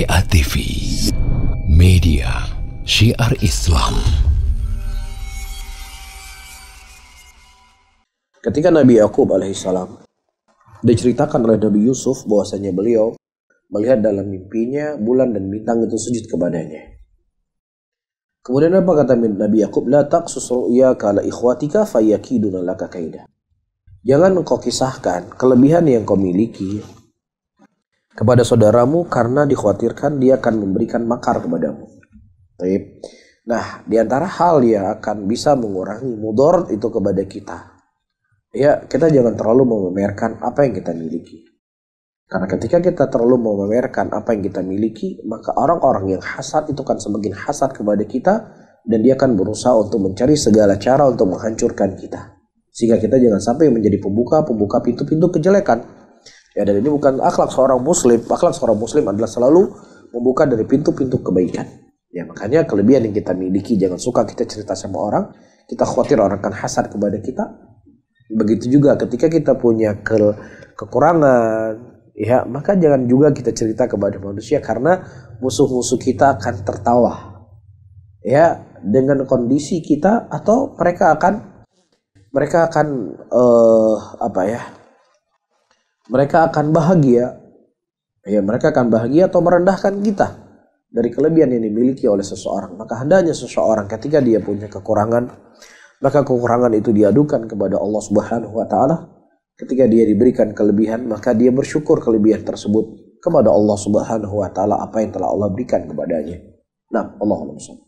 MTA TV, media syiar Islam. Ketika Nabi Yakub alaihissalam diceritakan oleh Nabi Yusuf bahwasanya beliau melihat dalam mimpinya bulan dan bintang itu sujud kepadanya. Kemudian apa kata Nabi Yakub? La taqsus ru'yaka ala ikhwatika fayakiduna laka kaida. Jangan engkau kisahkan kelebihan yang kau miliki kepada saudaramu karena dikhawatirkan dia akan memberikan makar kepadamu. Baik. Nah, di antara hal yang akan bisa mengurangi mudarat itu kepada kita, ya, kita jangan terlalu memamerkan apa yang kita miliki. Karena ketika kita terlalu memamerkan apa yang kita miliki, maka orang-orang yang hasad itu kan semakin hasad kepada kita, dan dia akan berusaha untuk mencari segala cara untuk menghancurkan kita. Sehingga kita jangan sampai menjadi pembuka pintu-pintu kejelekan. Ya, dan ini bukan akhlak seorang muslim. Akhlak seorang muslim adalah selalu membuka dari pintu-pintu kebaikan. Ya, makanya kelebihan yang kita miliki jangan suka kita cerita sama orang. Kita khawatir orang akan hasad kepada kita. Begitu juga ketika kita punya kekurangan, ya, maka jangan juga kita cerita kepada manusia karena musuh-musuh kita akan tertawa, ya, dengan kondisi kita, atau mereka akan bahagia, ya, mereka akan bahagia atau merendahkan kita dari kelebihan yang dimiliki oleh seseorang. Maka hendaknya seseorang ketika dia punya kekurangan, maka kekurangan itu diadukan kepada Allah Subhanahu wa taala. Ketika dia diberikan kelebihan, maka dia bersyukur kelebihan tersebut kepada Allah Subhanahu wa taala apa yang telah Allah berikan kepadanya. Nah, Allahumma shalli.